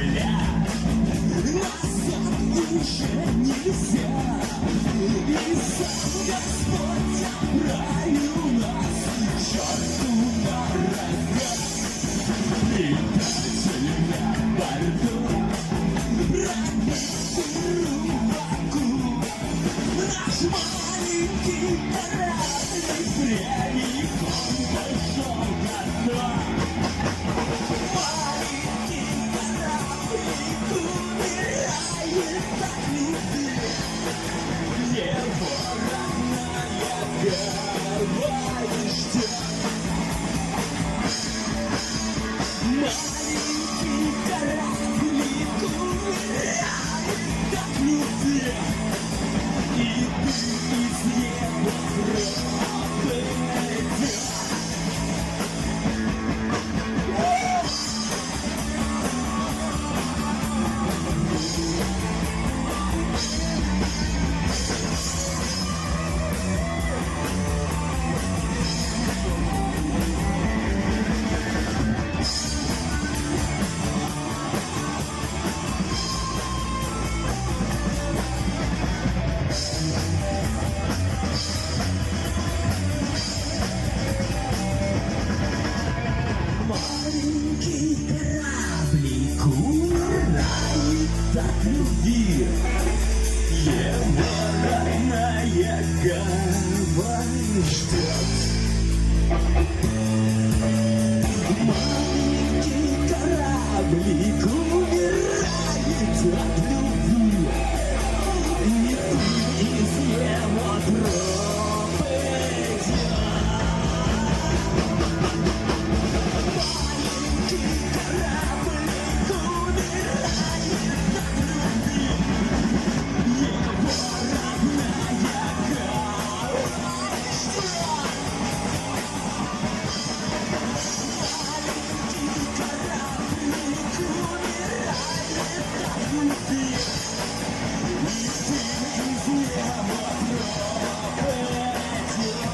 земля. Назад уже нельзя. И сам Господь отправил нас к черту на рога. Предатель на борту, пробитый рубаку. Наш маленький корабль прямиком пошел ко дну. Маленький кораблик умирает от любви. Его родная гавань ждет. Маленький кораблик умирает от любви. И ты из его гроба идешь. Маленький кораблик умирает от любви. Его родная гавань ждет. Маленький кораблик умирает от любви. И ты из его гроба идешь.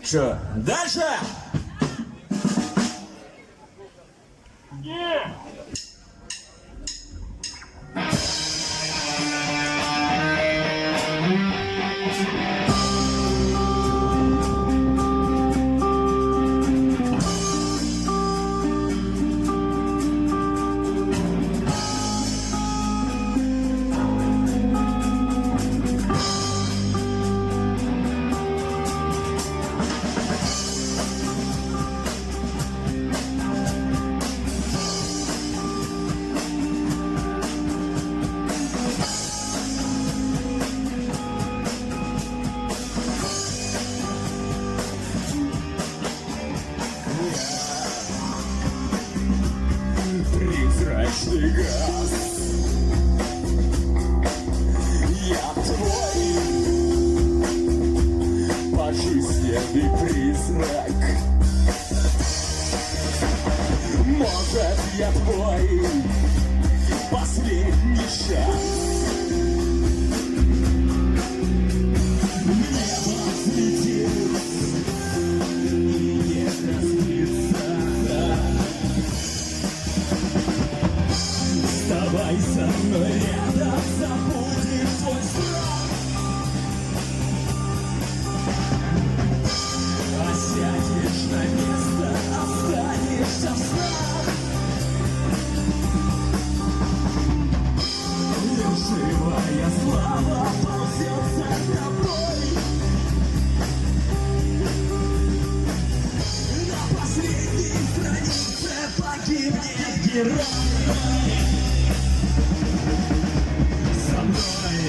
Что, дальше? Прозрачный газ. Я твой пожизненный призрак. Может, я твой последний шанс. Небо взлетит и не разбиться. Вставай со мной рядом, забудем твой страх. А сядешь на место, останешься в снах. Лежу герой. Со мной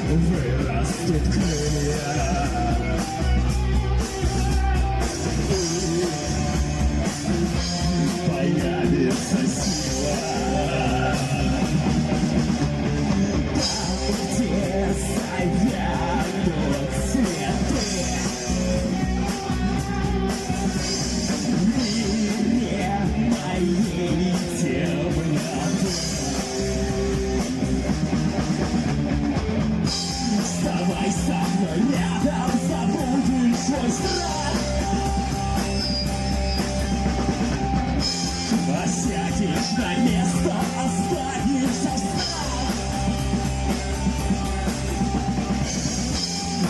вырастут крылья. Появится сила. Там, где заянут цветы, в мире моей темноты. Вставай со мной рядом, забудешь свой страх. Сядешь на место, останешься встать.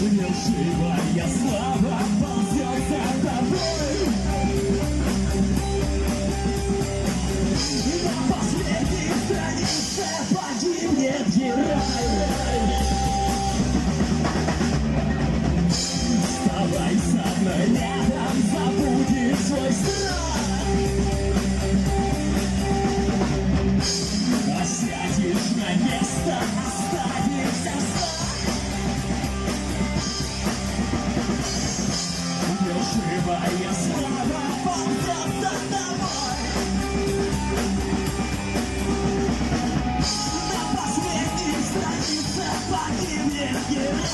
Лживая слава ползет за тобой. На последней странице погибнет герой. Вставай со мной рядом, забудешь свой страх. Сядешь на место, останешься встать. Лживая слава ползет за тобой. На последней странице погибнет герой.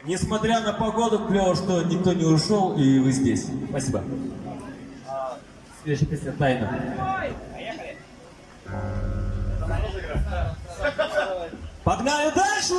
Несмотря на погоду, клево, что никто не ушел и вы здесь. Спасибо. Следующая песня «Тайна». Погнали дальше!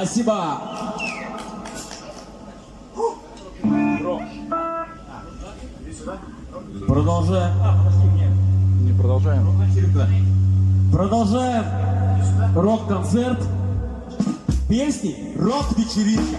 Спасибо. Продолжаем. Не продолжаем. Продолжаем рок-концерт. Песни «Рок-вечеринка».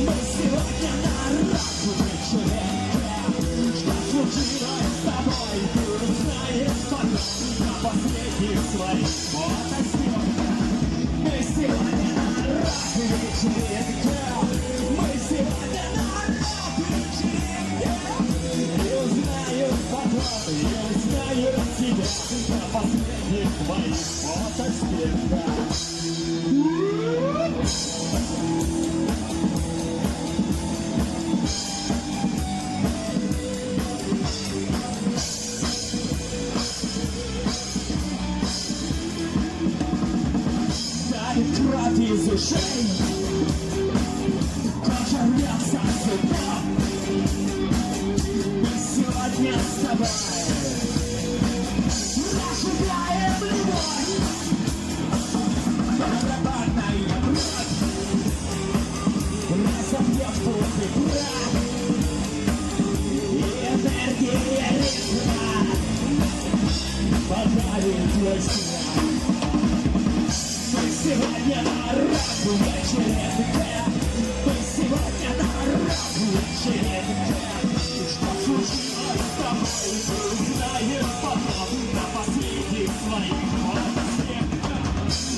Мы сегодня на свой страх. Мы сегодня на рок-вечеринке. Мы сегодня на рок-вечеринке. И что случилось с тобой, ты узнаешь потом на последних своих фотоснимках.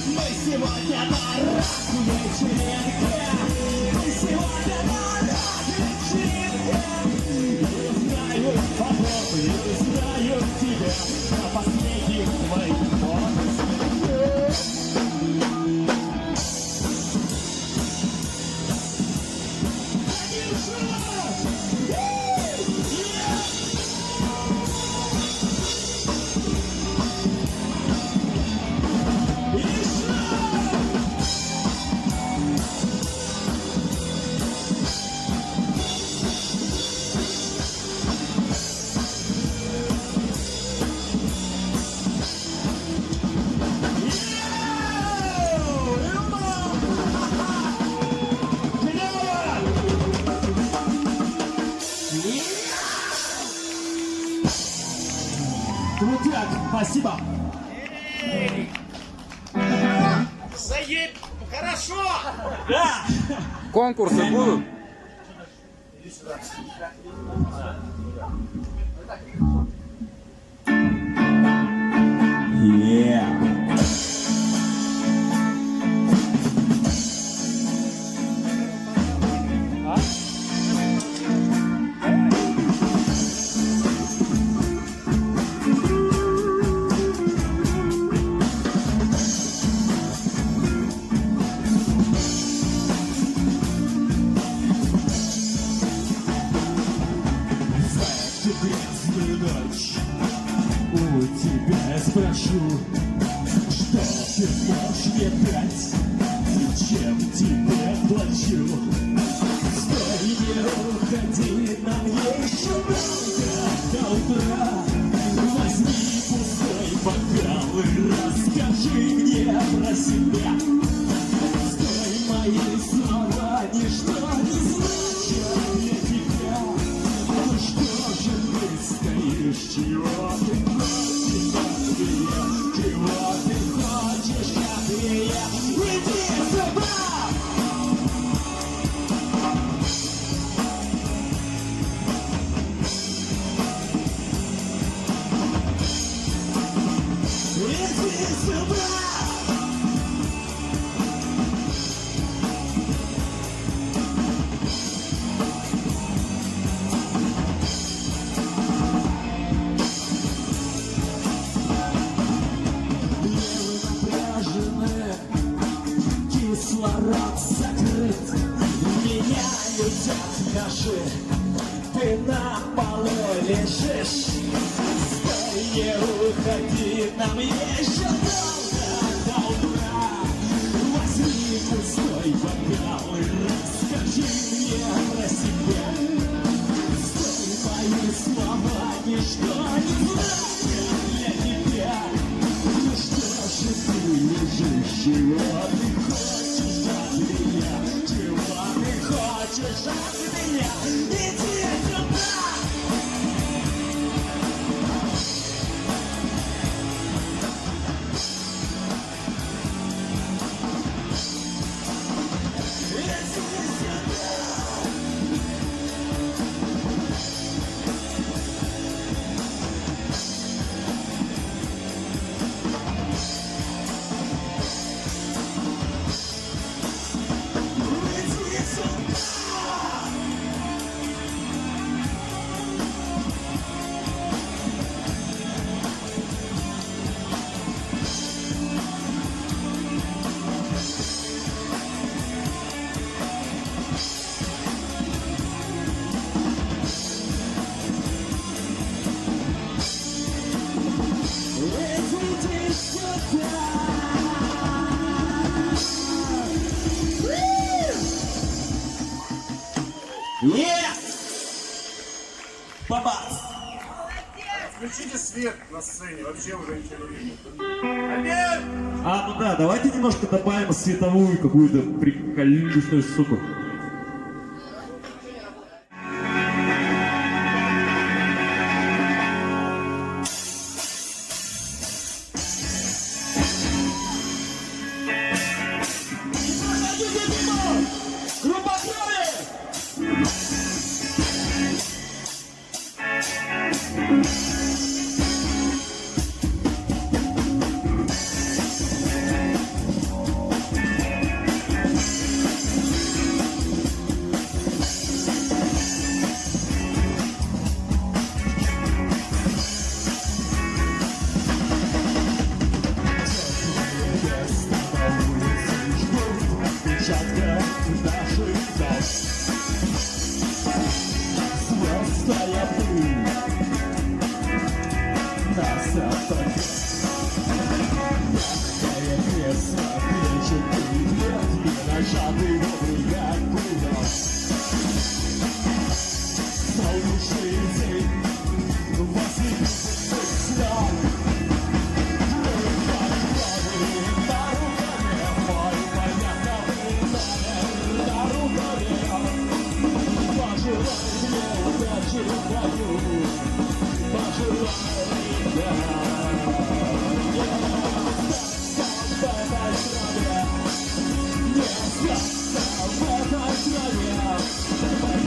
Мы сегодня на рок-вечеринке. Мы сегодня на рок-вечеринке. И узнаю потом, и узнаю тебя на последних своих фотоснимках. Крутяк, спасибо. Заеб! Хорошо! Конкурсы будут? В эту грязную ночь у тебя я спрошу, что ты можешь мне дать, и чем тебе плачу. Стой, не уходи, нам еще долго до утра. Возьми пустой бокал и расскажи мне про себя. Стой, мои слова ничто не значат для тебя. Ну что же ты стоишь, чего ты хочешь от меня? Чего ты хочешь от меня? Иди сюда! Иди сюда! Напряжены, кислород закрыт, меня летят наши, ты на полу лежишь. Стой, не уходи, нам еще долго до утра. Возьми пустой бокал и расскажи мне про себя. Стой, мои слова ничто не значат для тебя. Ну что же ты лежишь, чего ты хочешь от меня? Чего ты хочешь от меня? Иди сюда! Иди сюда! Иди сюда! Иди сюда! Бабац! Включите свет на сцене, вообще уже ничего не видно. Опять! А, ну да, давайте немножко добавим световую какую-то прикольную штуку. наших дом. Звездная пыль нас отопит. Мягкое кресло, плечи привет, и нажатый добрый как пулемет. Солнечный день возле снов.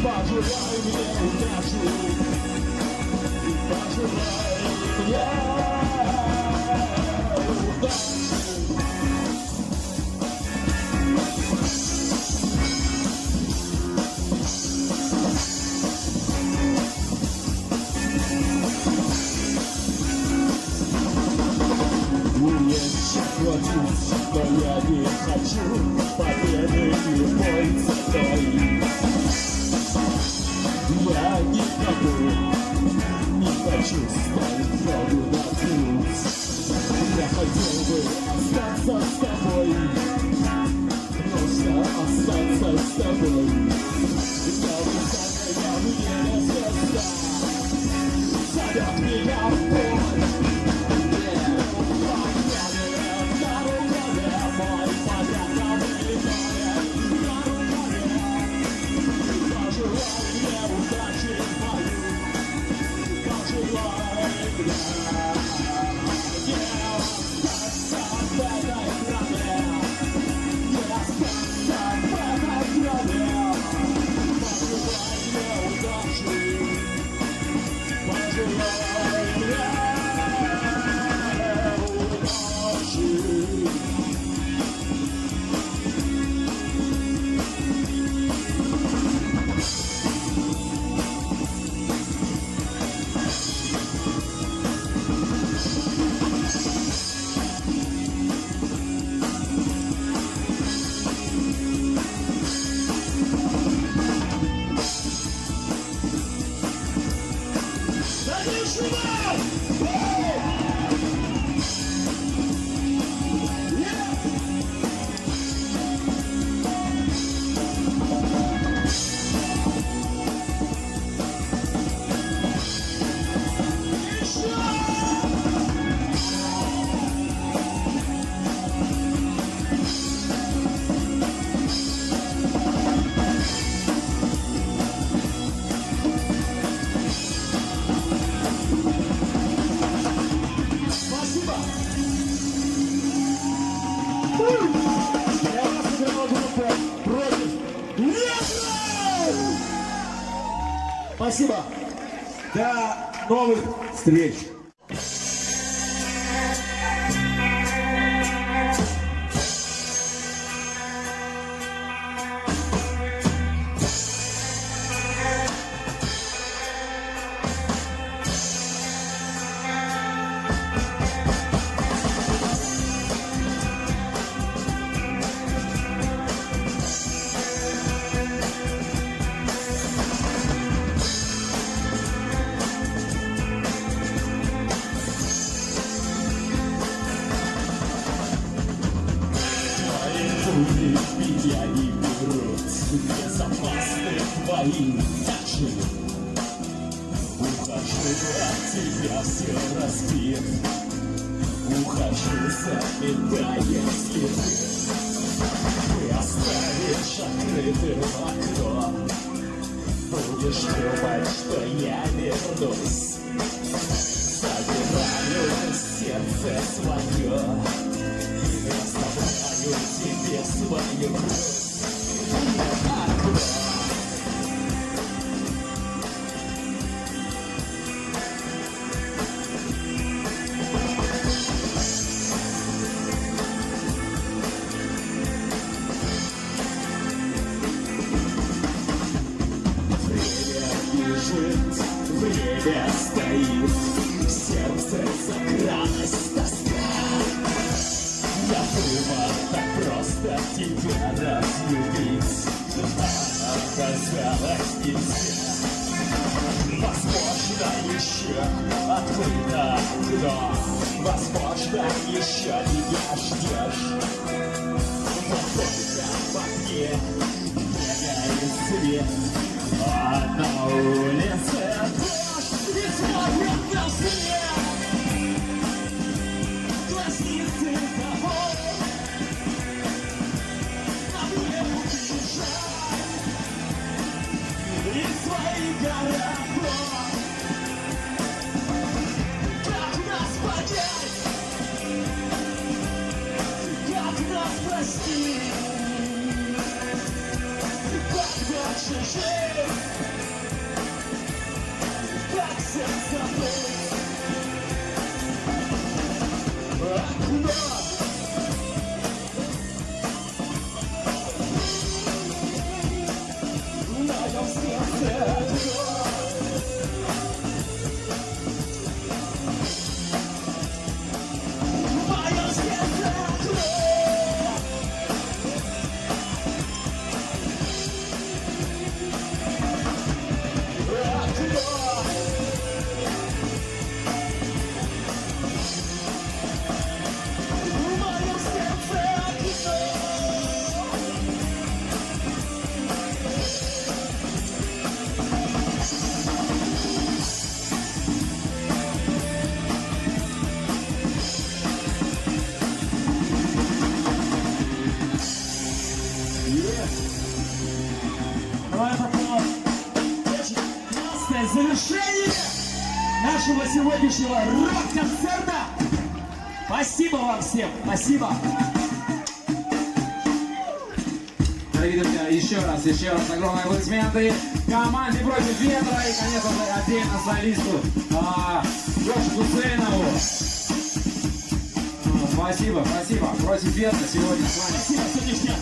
Пожелай мне удачи, пожелай мне удачи. Мне хватит, но я не хочу победы и бой за твои. Я никому не хочу ставить ногу на путь. Я хотел бы остаться с тобой, просто остаться с тобой. Но высокая мне звезда зовет меня в бой. Спасибо. До новых встреч. Меня не берут безопасны твои ночи. Ухожу от тебя все разбит, ухожу, заметая следы. Ты оставишь открытым окно, будешь думать, что я вернусь. Забираю сердце свое, оставляю тебе свою кровь. Время бежит, время стоит, в сердце закралась тоска. Я думал, так просто тебя разлюбить. казалось нельзя. Возможно, еще открыто окно, возможно, еще меня ждешь. Но только в окне бегает свет, а на улице дождь не смотрит на свет. Глазницы того, а мне убежать из своих городов. Как нас понять? Как нас простить? Как дальше жить? Как всем забыть? Окно. В моем сердце окно. В моем сердце окно. Ну, это было очень классное завершение нашего сегодняшнего рок-концерта. Спасибо вам всем, спасибо. Дорогие друзья, еще раз огромные аплодисменты команде «Против ветра» и, конечно же, отдельно солисту Леше Гусейнову. Спасибо. «Против ветра» сегодня с вами. Спасибо, сердечко.